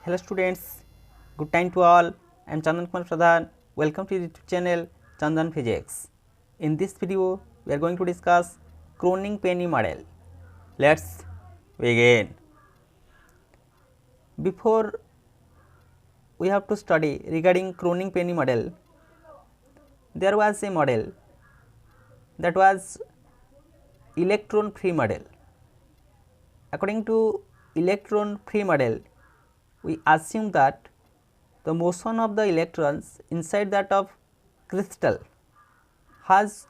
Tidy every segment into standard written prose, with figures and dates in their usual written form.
Hello students, good time to all. I am Chandan Kumar Pradhan. Welcome to the YouTube channel Chandan Physics. In this video, we are going to discuss Kroning-Penny model. Let's begin. Before we have to study regarding Kroning-Penny model, there was a model that was electron free model. According to electron free model, we assume that the motion of the electrons inside that of crystal has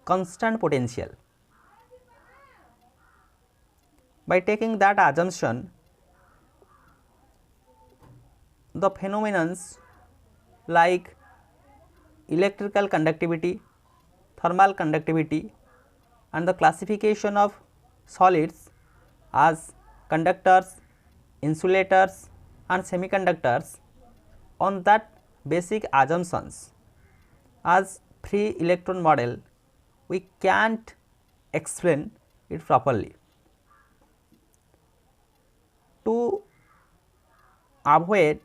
constant potential. By taking that assumption, the phenomena like electrical conductivity, thermal conductivity and the classification of solids as conductors, insulators and semiconductors on that basic assumptions as free electron model, we can't explain it properly. To avoid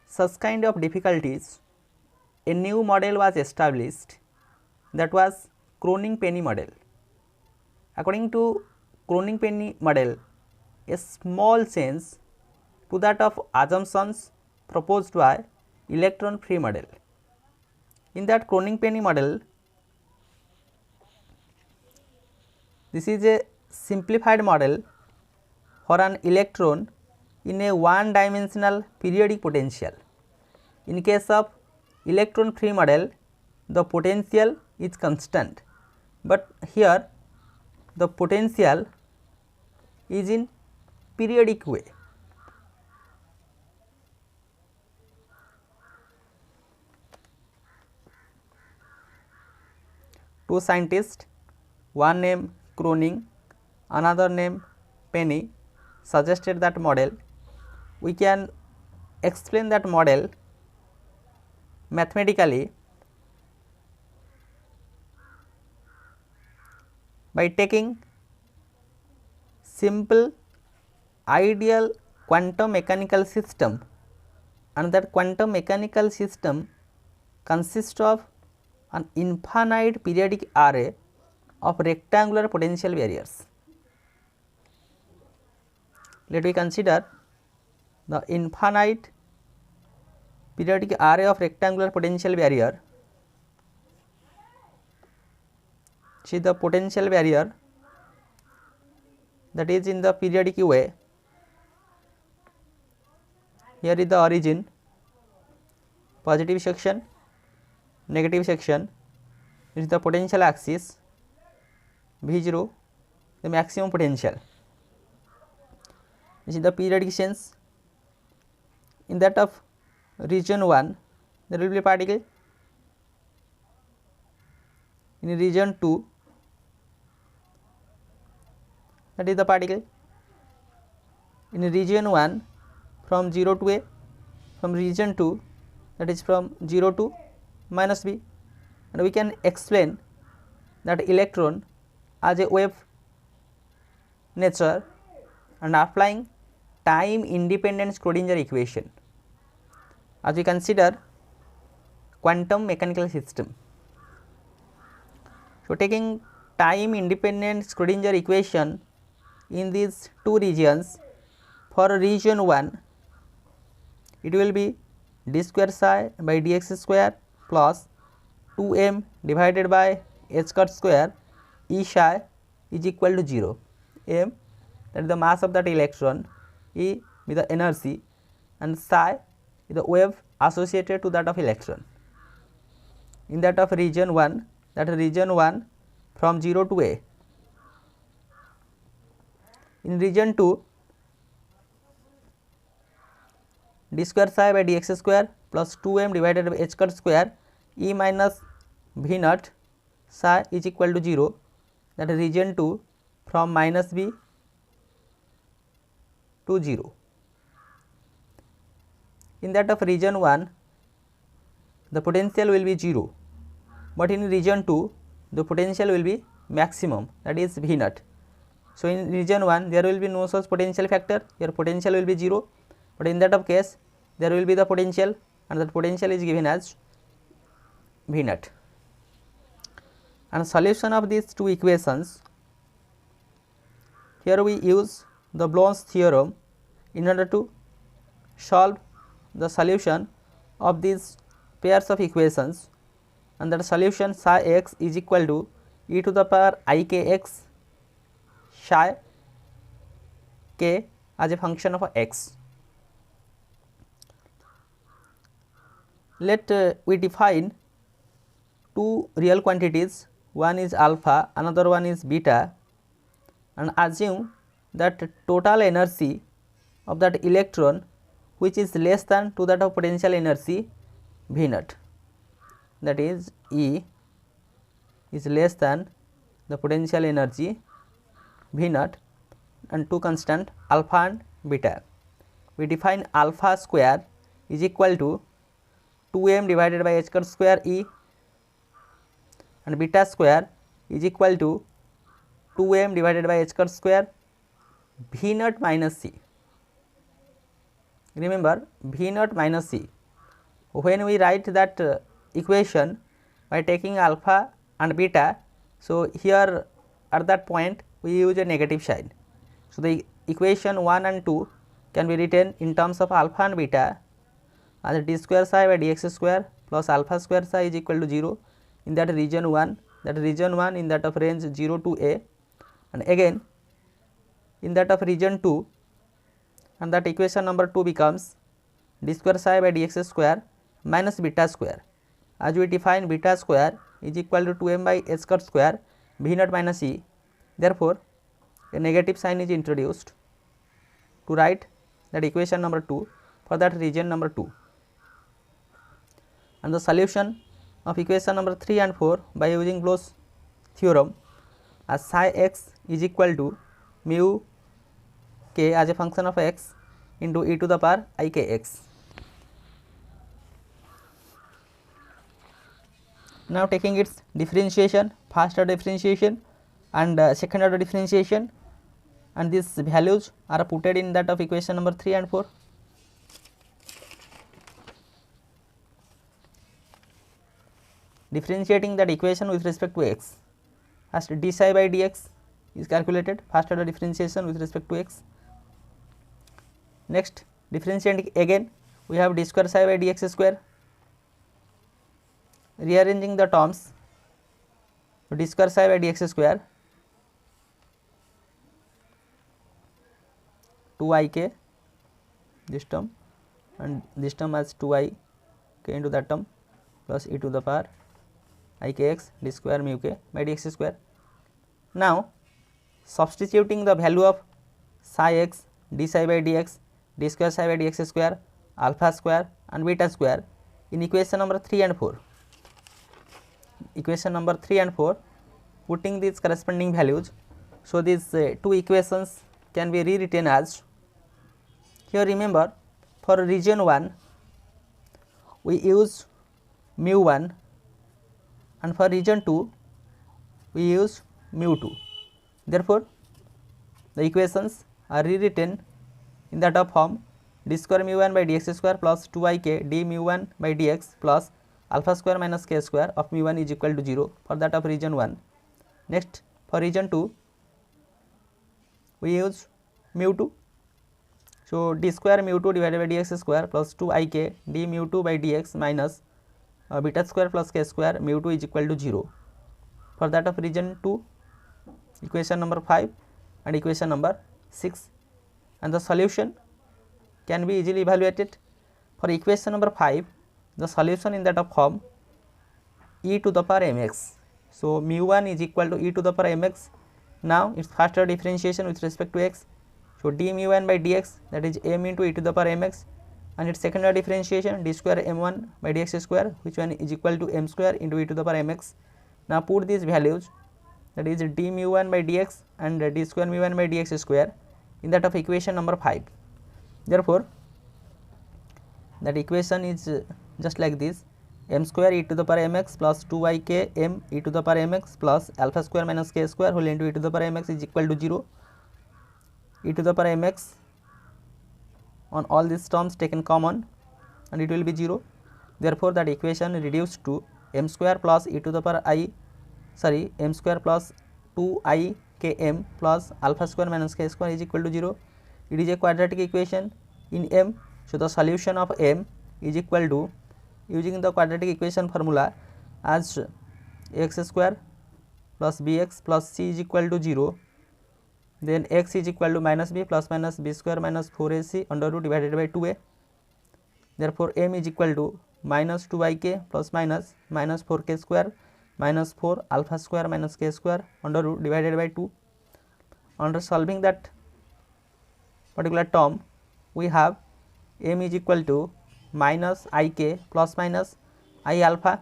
such kind of difficulties, a new model was established, that was Kroning-Penny model. According to Kroning-Penny model, a small change to that of assumptions proposed by electron free model. In that Kroning-Penny model, this is a simplified model for an electron in a one dimensional periodic potential. In case of electron free model, the potential is constant, but here the potential is in periodic way. Two scientists, one named Kroning, another named Penny, suggested that model. We can explain that model mathematically by taking simple ideal quantum mechanical system, and that quantum mechanical system consists of an infinite periodic array of rectangular potential barriers. Let me consider the infinite periodic array of rectangular potential barrier. See the potential barrier that is in the periodic way. Here is the origin, positive section, negative section. This is the potential axis, V0, the maximum potential. This is the periodic sense. In that of region 1, there will be a particle. In region 2, that is the particle. In region 1, from 0 to A, from region 2, that is from 0 to minus B, and we can explain that electron as a wave nature and applying time independent Schrodinger equation as we consider quantum mechanical system. So, taking time independent Schrodinger equation in these two regions, for region 1 it will be d square psi by dx square plus 2m divided by h cut square E psi is equal to 0. M, that is the mass of that electron, E with the energy, and psi is the wave associated to that of electron. In that of region 1, that region 1 from 0 to A. In region 2, d square psi by dx square plus 2m divided by h cut square E minus V naught psi is equal to 0, that is region 2 from minus B to 0. In that of region 1, the potential will be 0, but in region 2 the potential will be maximum, that is V naught. So, in region 1 there will be no such potential factor, your potential will be 0, but in that of case there will be the potential, and that potential is given as V naught. And solution of these two equations, here we use the Bloch's theorem in order to solve the solution of these pairs of equations, and that solution psi x is equal to e to the power I k x psi k as a function of x. Let we define two real quantities, one is alpha, another one is beta, and assume that total energy of that electron which is less than to that of potential energy V naught, that is E is less than the potential energy V naught, and two constant alpha and beta. We define alpha square is equal to 2m divided by h square E, and beta square is equal to 2m divided by h square V naught minus C. Remember V naught minus C. When we write that equation by taking alpha and beta, so here at that point we use a negative sign. So the equation 1 and 2 can be written in terms of alpha and beta as d square psi by dx square plus alpha square psi is equal to 0 in that region 1, that region 1 in that of range 0 to a, and again in that of region 2, and that equation number 2 becomes d square psi by dx square minus beta square, as we define beta square is equal to 2m by h square V naught minus E. Therefore, a negative sign is introduced to write that equation number 2 for that region number 2, and the solution of equation number 3 and 4 by using Bloch's theorem as psi x is equal to mu k as a function of x into e to the power I k x. Now taking its differentiation, first order differentiation and second order differentiation, and these values are put in that of equation number 3 and 4. Differentiating that equation with respect to x, first d psi by dx is calculated, first order differentiation with respect to x. Next differentiating again, we have d square psi by dx square. Rearranging the terms, d square psi by dx square 2ik this term, and this term as 2ik into that term plus e to the power ikx d square mu k by dx square. Now substituting the value of psi x, d psi by dx, d square psi by dx square, alpha square and beta square in equation number 3 and 4. Equation number 3 and 4, putting these corresponding values, so these two equations can be rewritten as, here remember for region 1 we use mu 1, and for region 2 we use mu 2. Therefore, the equations are rewritten in that of form d square mu 1 by dx square plus 2ik d mu 1 by dx plus alpha square minus k square of mu 1 is equal to 0 for that of region 1. Next for region 2 we use mu 2. So d square mu 2 divided by dx square plus 2ik d mu 2 by dx minus beta square plus k square mu 2 is equal to 0 for that of region 2, equation number 5 and equation number 6, and the solution can be easily evaluated. For equation number 5, the solution in that of form e to the power mx. So mu 1 is equal to e to the power mx. Now its first order differentiation with respect to x, so d mu 1 by dx, that is m into e to the power mx, and its second order differentiation d square m1 by dx square, which one is equal to m square into e to the power mx. Now put these values, that is d mu 1 by dx and d square mu 1 by dx square in that of equation number 5. Therefore, that equation is just like this: m square e to the power mx plus 2ik m e to the power mx plus alpha square minus k square whole into e to the power mx is equal to 0. E to the power mx on all these terms taken common and it will be 0. Therefore, that equation reduced to m square plus e to the power m square plus 2I km plus alpha square minus k square is equal to 0. It is a quadratic equation in m. So, the solution of m is equal to, using the quadratic equation formula, as x square plus bx plus c is equal to 0, then x is equal to minus b plus minus b square minus 4ac under root divided by 2a. Therefore, m is equal to minus 2ik plus minus 4k square minus 4 alpha square minus k square under root divided by 2. Under solving that particular term, we have m is equal to minus ik plus minus I alpha.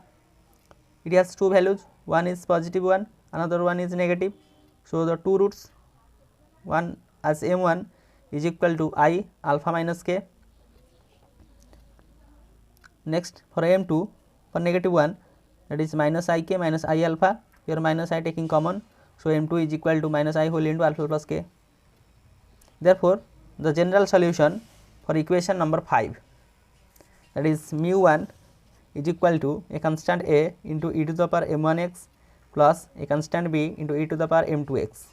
It has two values, one is positive one, another one is negative. So, the two roots, one as m1 is equal to I alpha minus k. Next, for m2, for negative one, that is minus ik minus I alpha, here minus I taking common. So, m2 is equal to minus I whole into alpha plus k. Therefore, the general solution for equation number 5, that is mu1 is equal to a constant a into e to the power m1x plus a constant b into e to the power m2x.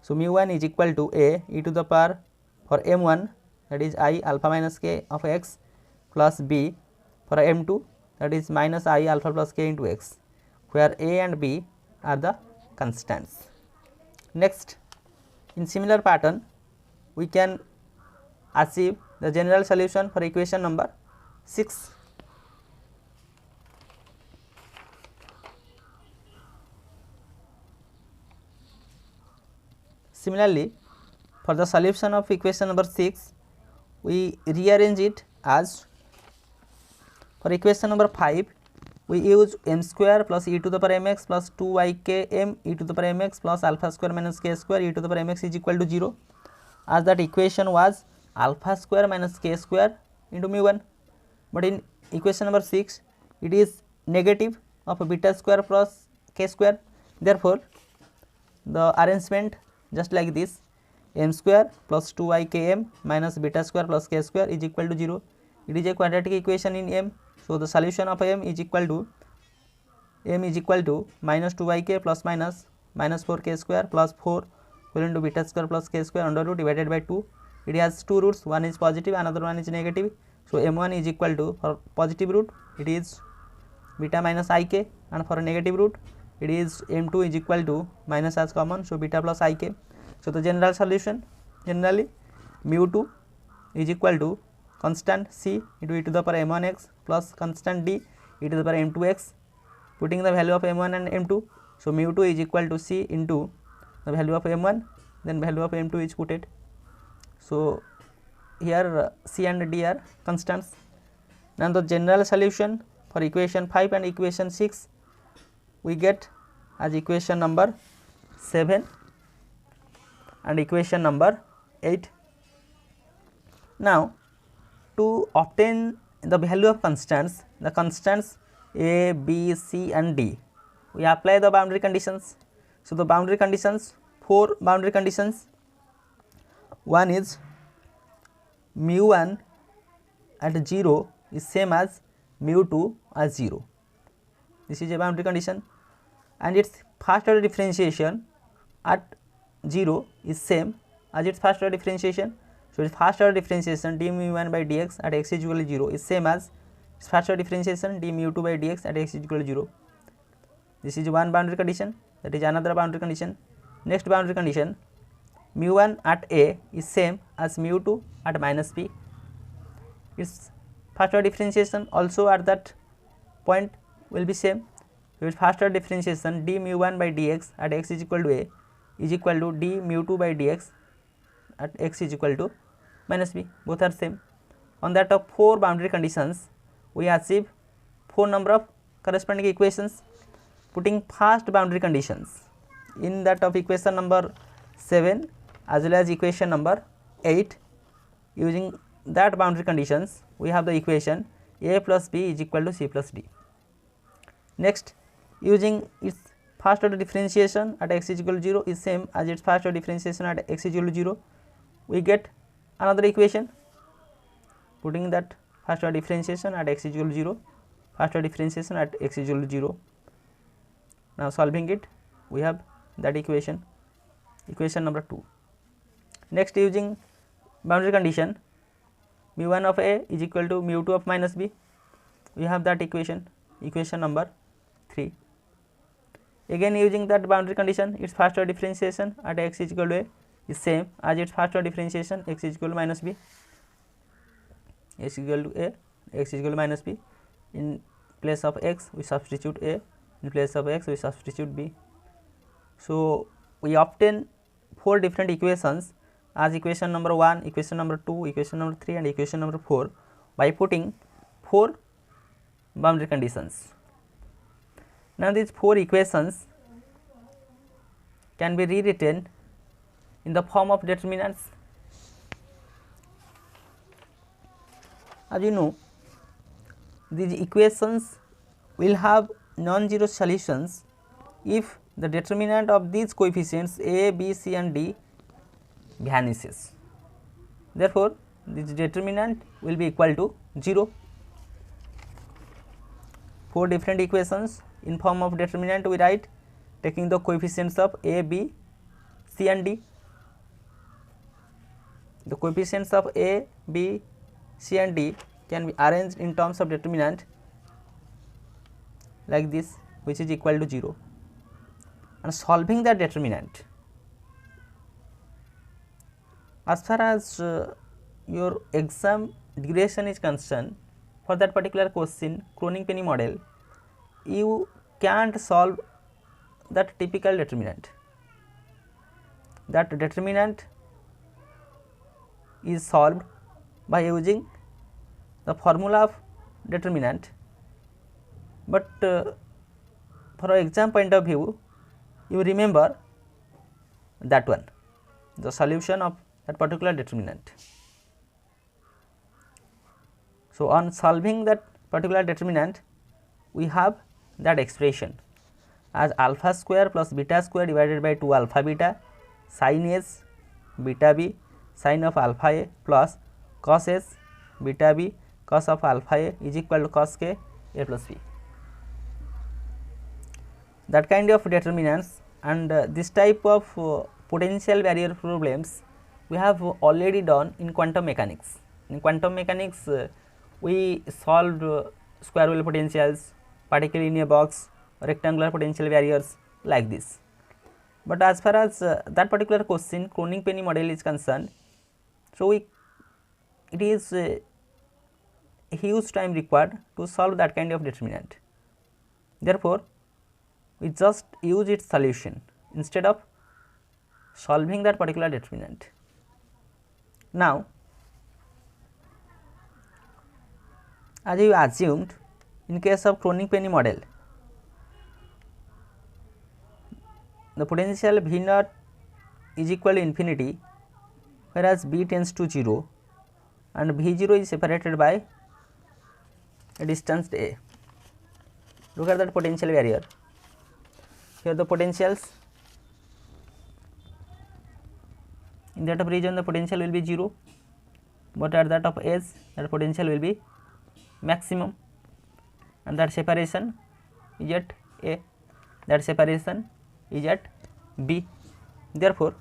So, mu1 is equal to a e to the power for m1, that is I alpha minus k of x, plus b for m2, that is minus I alpha plus k into x, where a and b are the constants. Next, in similar pattern, we can achieve the general solution for equation number 6. Similarly, for the solution of equation number 6, we rearrange it as, for equation number 5, we use m square plus e to the power mx plus 2ikm e to the power mx plus alpha square minus k square e to the power mx is equal to 0, as that equation was alpha square minus k square into mu1. But in equation number 6, it is negative of beta square plus k square. Therefore, the arrangement just like this, m square plus 2ikm minus beta square plus k square is equal to 0. It is a quadratic equation in m. So, the solution of m is equal to minus 2ik plus minus 4k square plus 4 whole into beta square plus k square under root divided by 2. It has two roots, one is positive, another one is negative. So, m1 is equal to, for positive root it is beta minus ik, and for a negative root it is m2 is equal to minus as common. So, beta plus ik. So, the general solution, generally mu2 is equal to constant c into e to the power m1x plus constant d e to the power m2x, putting the value of m1 and m2. So, mu2 is equal to c into the value of m1, then value of m2 is put it. So, here c and d are constants. Now, the general solution for equation 5 and equation 6 we get as equation number 7 and equation number 8. Now, to obtain the value of constants, the constants a, b, c and d, we apply the boundary conditions. So, the boundary conditions, 4 boundary conditions. One is mu1 at 0 is same as mu2 as 0. This is a boundary condition, and its first order differentiation at 0 is same as its first order differentiation. So, its first order differentiation d mu1 by dx at x is equal to 0 is same as its first order differentiation d mu2 by dx at x is equal to 0. This is one boundary condition, that is another boundary condition. Next boundary condition, mu1 at a is same as mu2 at minus b. Its first order differentiation also at that point will be same. So, its first order differentiation d mu1 by dx at x is equal to a is equal to d mu2 by dx at x is equal to minus b. Both are same. On that of 4 boundary conditions, we achieve 4 number of corresponding equations, putting first boundary conditions in that of equation number 7 as well as equation number 8. Using that boundary conditions, we have the equation a plus b is equal to c plus d. Next, using its first order differentiation at x is equal to 0 is same as its first order differentiation at x is equal to 0, we get another equation. putting that first order differentiation at x is equal to 0, first order differentiation at x is equal to 0. Now solving it, we have that equation number 2. Next, using boundary condition mu1 of a is equal to mu2 of minus b, we have that equation number 3. Again, using that boundary condition, its first order differentiation at x is equal to a is same as its first order differentiation x is equal to minus b, x is equal to a, x is equal to minus b. In place of x we substitute a, in place of x we substitute b. So we obtain 4 different equations as equation number 1, equation number 2, equation number 3 and equation number 4 by putting 4 boundary conditions. Now these 4 equations can be rewritten in the form of determinants. As you know, these equations will have non-zero solutions if the determinant of these coefficients a, b, c and d vanishes. Therefore, this determinant will be equal to 0. 4 different equations in form of determinant we write taking the coefficients of a, b, c and d. The coefficients of a, b, c and d can be arranged in terms of determinant like this, which is equal to 0, and solving that determinant. As far as your exam duration is concerned, for that particular question Kroning-Penny model, you can't solve that typical determinant. That determinant is solved by using the formula of determinant, but for exam point of view you remember that one, the solution of that particular determinant. So on solving that particular determinant, we have that expression as alpha square plus beta square divided by 2 alpha beta sin s beta b sin of alpha a plus cos s beta b cos of alpha a is equal to cos k a plus b. That kind of determinants and this type of potential barrier problems we have already done in quantum mechanics. In quantum mechanics, we solved square wave potentials, particle in a box, rectangular potential barriers like this. But as far as that particular question Kroning-Penny model is concerned, so it is a huge time required to solve that kind of determinant. Therefore, we just use its solution instead of solving that particular determinant. Now, as you assumed, in case of Kroning-Penny model, the potential V naught is equal to infinity, whereas B tends to 0 and V0 is separated by a distance a. Look at that potential barrier. Here the potentials, in that of region the potential will be 0, but at that of edge that potential will be maximum, and that separation is at a, that separation is at b. Therefore,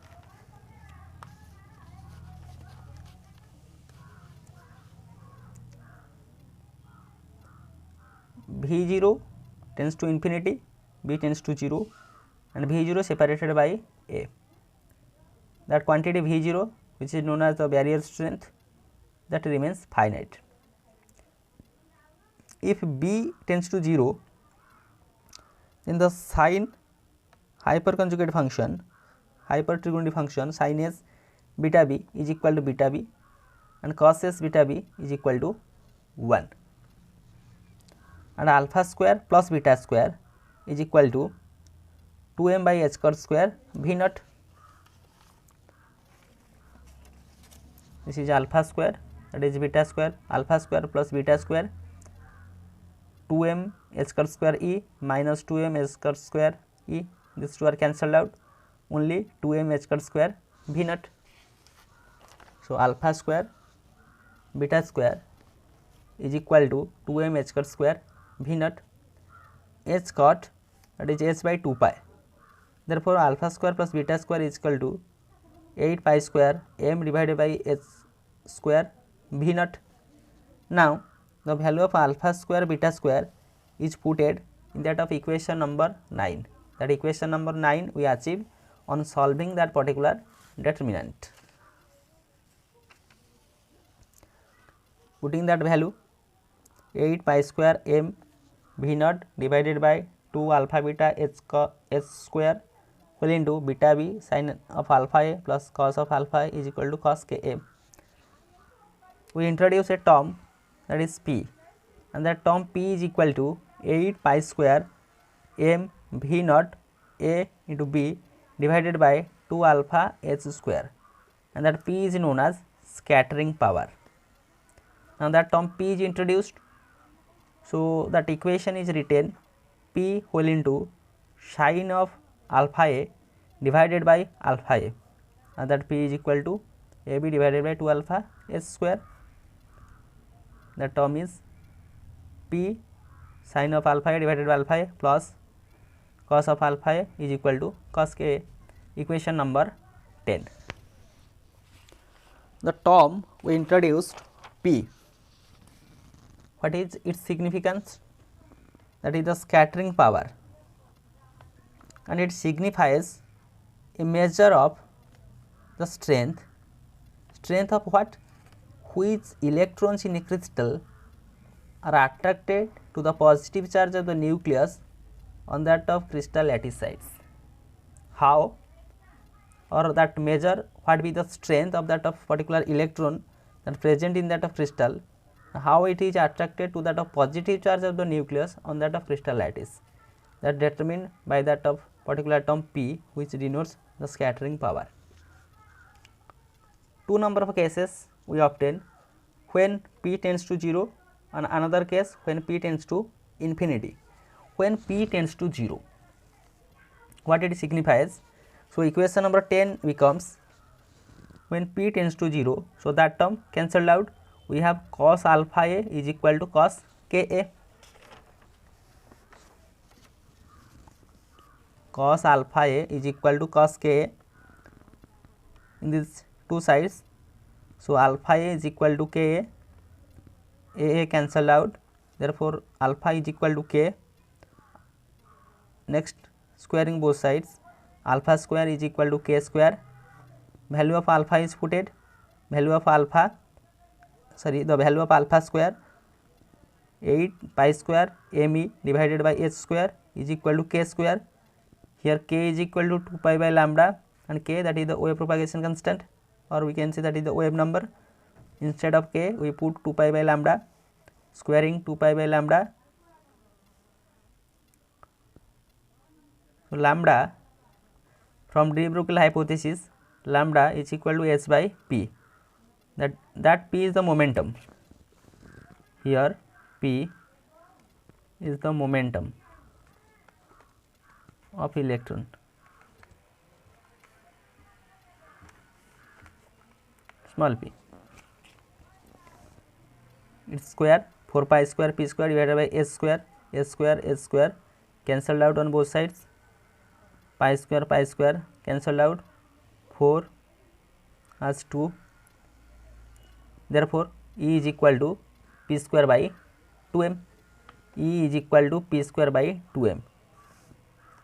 V0 tends to infinity, B tends to 0 and V0 separated by A. That quantity V0, which is known as the barrier strength, that remains finite. If B tends to 0, then the sin hyperconjugate function, hypertrigonometry function sin s beta b is equal to beta b and cos s beta b is equal to 1, and alpha square plus beta square is equal to 2m by h square square v naught. This is alpha square, that is beta square, alpha square plus beta square 2m h square square e minus 2m h square square e, these two are cancelled out, only 2m h square square v naught. So alpha square beta square is equal to 2m h cut square V naught h cut, that is h by 2 pi. Therefore, alpha square plus beta square is equal to 8 pi square m divided by h square V naught. Now, the value of alpha square beta square is putted in that of equation number 9. That equation number 9 we achieve on solving that particular determinant. Putting that value 8 pi square m V naught divided by 2 alpha beta h square whole into beta b sin of alpha a plus cos of alpha a is equal to cos k a. We introduce a term, that is p, and that term p is equal to 8 pi square m V naught a into b divided by 2 alpha h square, and that p is known as scattering power. Now, that term p is introduced, so that equation is written p whole into sin of alpha a divided by alpha a, and that p is equal to ab divided by 2 alpha h square. The term is p sin of alpha a divided by alpha a plus cos of alpha a is equal to cos k a, equation number 10. The term we introduced p, what is its significance? That is the scattering power, and it signifies a measure of the strength of what? Which electrons in a crystal are attracted to the positive charge of the nucleus on that of crystal lattice sides. How, or that measure what be the strength of that of particular electron that present in that of crystal, how it is attracted to that of positive charge of the nucleus on that of crystal lattice, that determined by that of particular term p, which denotes the scattering power. Two number of cases we obtain when p tends to 0, and another case when p tends to infinity. When p tends to 0, what it signifies? So, equation number 10 becomes when p tends to 0, so that term cancelled out. We have cos alpha a is equal to cos k a. Cos alpha a is equal to cos k a in these two sides. So, alpha a is equal to k a cancelled out, therefore, alpha is equal to k. Next, squaring both sides, alpha square is equal to k square, value of alpha is putted, the value of alpha square 8 pi square me divided by h square is equal to k square. Here k is equal to 2 pi by lambda, and k, that is the wave propagation constant, or we can say that is the wave number. Instead of k we put 2 pi by lambda, squaring 2 pi by lambda. So, lambda, from de Broglie hypothesis, lambda is equal to h by p, that p is the momentum. Here p is the momentum of electron. Small p, its square 4 pi square p square divided by h square cancelled out on both sides, pi square cancelled out, 4 as 2, therefore, E is equal to p square by 2m. E is equal to p square by 2m,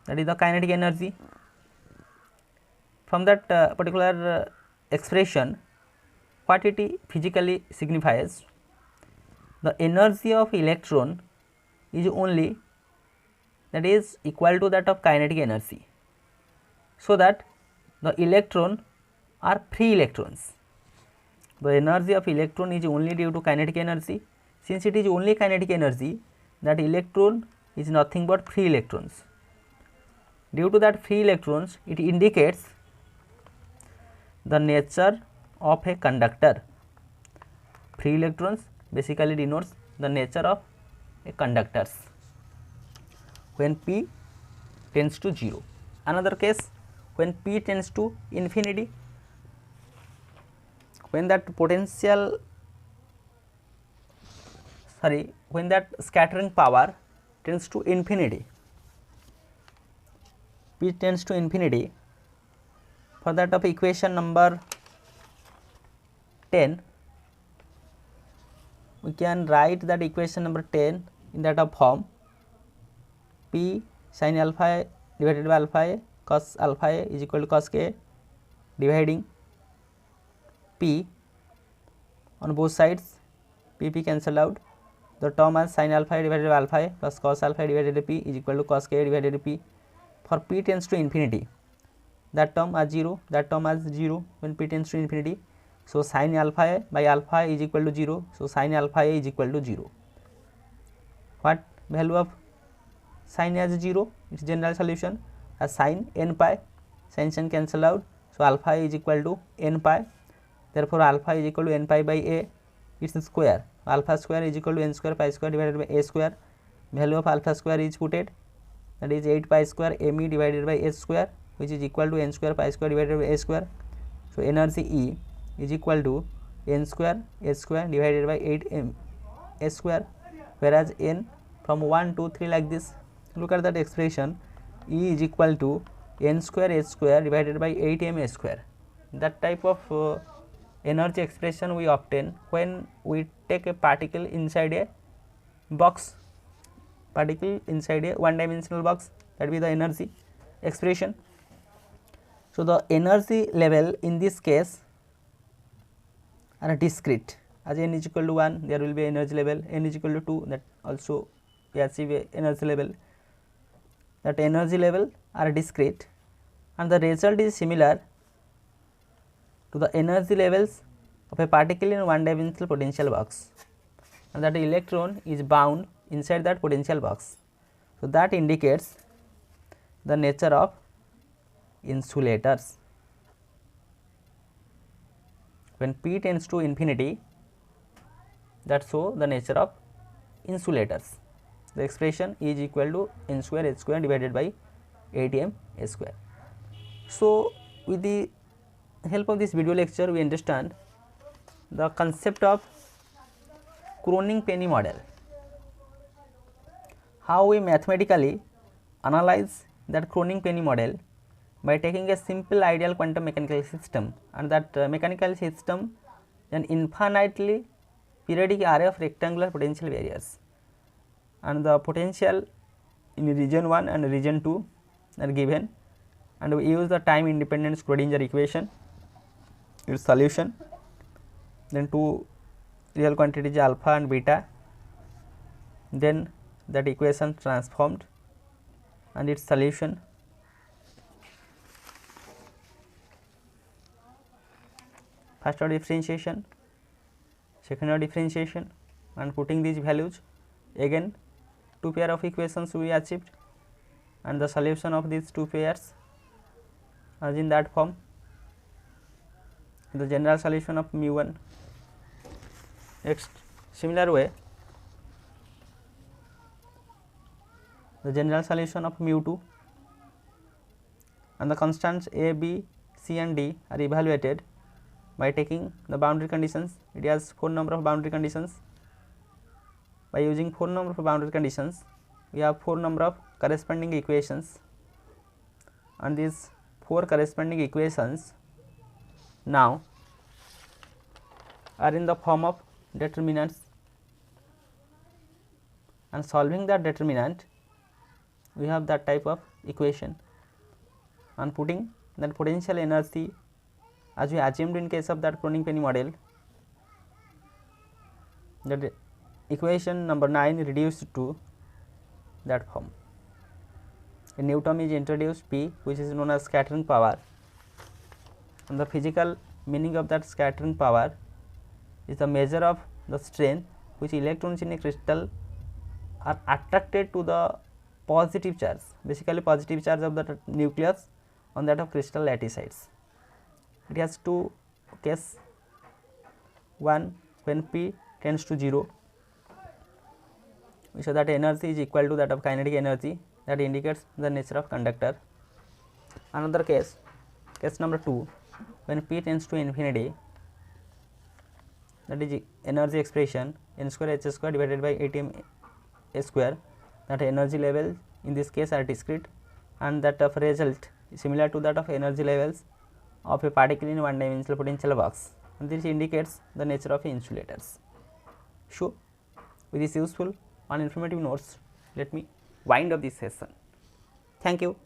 that is the kinetic energy. From that particular expression, what it physically signifies? The energy of electron is only, that is equal to that of kinetic energy, so that the electron are free electrons. The energy of electron is only due to kinetic energy. Since it is only kinetic energy, that electron is nothing but free electrons. Due to that free electrons, it indicates the nature of a conductor. Free electrons basically denotes the nature of a conductors when p tends to 0. Another case, when p tends to infinity, when that potential when that scattering power tends to infinity, P tends to infinity, for that of equation number 10, we can write that equation number 10 in that of form P sin alpha a divided by alpha a cos alpha a is equal to cos k, dividing P on both sides, P cancelled out, the term as sin alpha a divided by alpha a plus cos alpha a divided by P is equal to cos k divided by P. For P tends to infinity, that term as 0, that term as 0 when P tends to infinity. So, sin alpha a by alpha a is equal to 0. So, sin alpha a is equal to 0. What value of sin as 0? Its general solution as sin n pi, sin cancel out. So, alpha a is equal to n pi, therefore, alpha is equal to n pi by a, its square, alpha square is equal to n square pi square divided by a square. Value of alpha square is putted, that is 8 pi square me divided by a square, which is equal to n square pi square divided by a square. So, energy E is equal to n square a square divided by 8 m a square, whereas n from 1 2 3 like this. Look at that expression, E is equal to n square a square divided by 8 m a square. That type of energy expression we obtain when we take a particle inside a box, particle inside a one dimensional box, that will be the energy expression. So, the energy level in this case are discrete, as n is equal to 1 there will be energy level, n is equal to 2 that also we achieve a energy level, that energy level are discrete, and the result is similar to the energy levels of a particle in one dimensional potential box, and that electron is bound inside that potential box. So, that indicates the nature of insulators. When P tends to infinity, that show the nature of insulators. The expression is equal to n square h square divided by 8 m a square. So, with the help of this video lecture, we understand the concept of Kroning-Penny model, how we mathematically analyze that Kroning-Penny model by taking a simple ideal quantum mechanical system, and that mechanical system an infinitely periodic array of rectangular potential barriers, and the potential in region 1 and region 2 are given, and we use the time independent Schrodinger equation, its solution, then two real quantities alpha and beta, then that equation transformed and its solution. First order differentiation, second order differentiation, and putting these values, again two pair of equations we achieved, and the solution of these two pairs as in that form, the general solution of mu 1. Next, similar way, the general solution of mu 2, and the constants a, b, c and d are evaluated by taking the boundary conditions. It has 4 number of boundary conditions. By using 4 number of boundary conditions, we have 4 number of corresponding equations, and these 4 corresponding equations now are in the form of determinants, and solving that determinant we have that type of equation, and putting that potential energy as we assumed in case of that Kroning-Penny model, that equation number 9 reduced to that form. A new term is introduced, P, which is known as scattering power, and the physical meaning of that scattering power is the measure of the strength which electrons in a crystal are attracted to the positive charge, basically positive charge of the nucleus on that of crystal lattice. It has two cases, one when P tends to 0, we show that energy is equal to that of kinetic energy, that indicates the nature of conductor. Another case, case number 2, when P tends to infinity, that is energy expression n square h square divided by atm a square, that energy level in this case are discrete and that of result is similar to that of energy levels of a particle in one dimensional potential box, and this indicates the nature of insulators. So, with this useful and informative notes, let me wind up this session. Thank you.